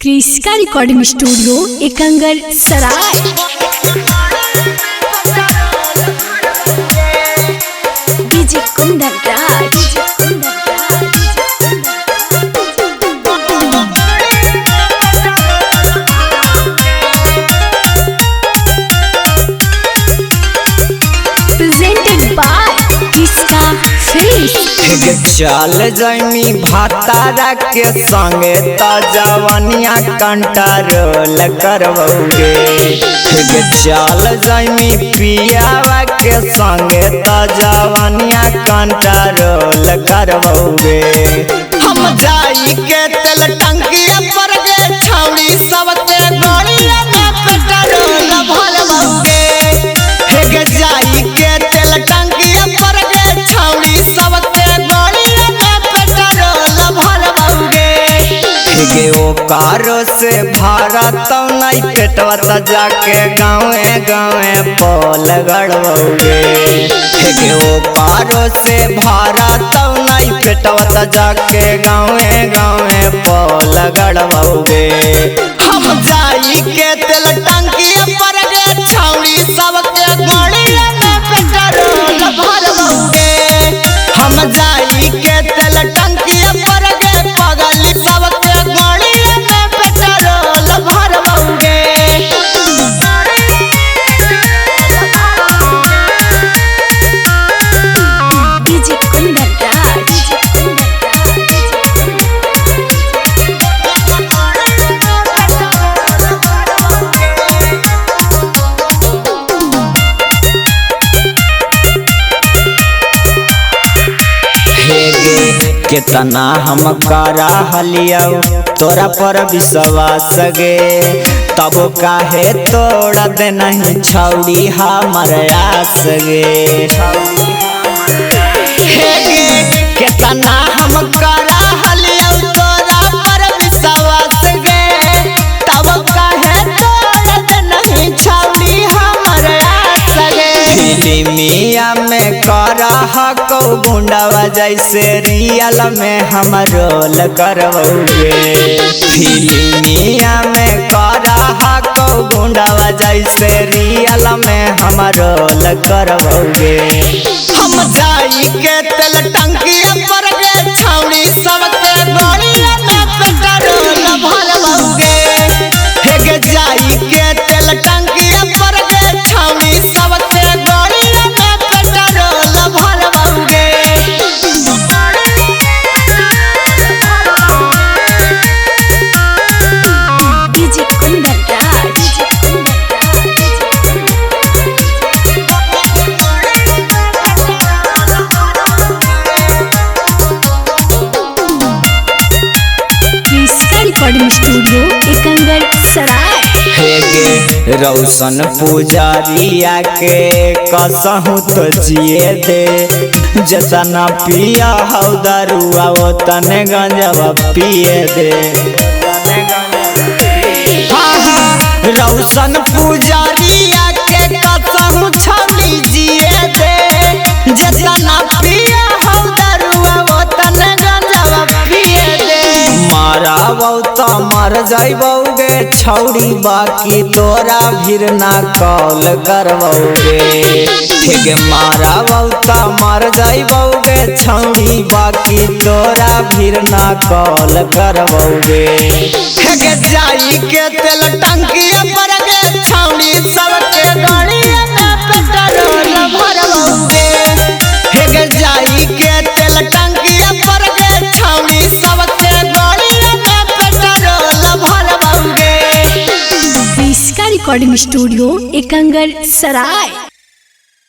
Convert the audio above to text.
क्रिस्का recording studio Ekangar Sarai. DJ Kundan Raj. Presented by Kriska films. चल जमी भातारा के संगे त जवनिया कंट्रोल करबोगे। चल जमी पियावा के संगे त जवनिया कंट्रोल करबोगे। हम जाई के तेल टंकिया पर गे छौड़ी सबके गोलिया में पेट्रोल भरबोगे। हे जाई के तेल टंकिया पर गे छौड़ी सबके गोलिया में पेट्रोल भरबोगे। हे ओ कारो से भारत नहीं पेटवा त जाके गाँवे गाँवे पोल गड़बोगे। हे ओ कारो से भारत नहीं पेटवा त जाके गाँवे गाँवे पोल गड़बोगे। हम जाई के तेल टंकिया पर गे छौड़ी सबके गोलिया में पेट्रोल भरबोगे। हम जाई के तेल टंकिया पर गे पगली सबके गोलिया में पेट्रोल भरबोगे। डीजे कुंदन राज। कितना हम करा हलियो तोरा पर विश्वास गे, तब काहे तोड़ा दे नहीं छौड़ी हमर आस गे। कितना हम करा हलियो तोरा पर विश्वास गे, तब काहे तोड़ा दे नहीं छौड़ी हमर आस गे। फिल्मिया में करा हको गुंडावा जैसे रियल में हम रोल करबोगे। फिल्मिया में करा हको गुंडावा जैसे रियल में हम रोल करबोगे। हम जाई के तेल टंकिया पर गे छौड़ी सबके गोलिया में पेट्रोल भरबोगे। हे जाई के तेल टंकिया पर गे छौड़ी सबके गोलिया में पेट्रोल भरबोगे। डीजे कुंदन राज। क्रिस्का रिकॉर्डिंग स्टूडियो एकंगर सराय। रौशन पुजारिया के कसहू तो जिए दे, जतना पिया हौ दरुआ वो तने गंजवा पिए दे। रौशन पुजारिया के कसहू छौड़ी जिए दे, जतना पिया हौ दरुआ वो तने गंजवा पिए दे। मारा तो मर जाइबोगे छौड़ी बाकी तोरा भीर ना कॉल करबोगे। ठीक मारा तो मर जाइबोगे छौड़ी बाकी तोरा भीर ना कॉल करबोगे। ठीक जाई के तेल टंकिया पर गे छौड़ी सबके गोलिया में पेट्रोल भरबोगे। ठीक जाई के तेल टंकिया पर गे छौड़ी सबके गोलिया में पेट्रोल भरबोगे। क्रिस्का रिकॉर्डिंग स्टूडियो एकंगर सराय।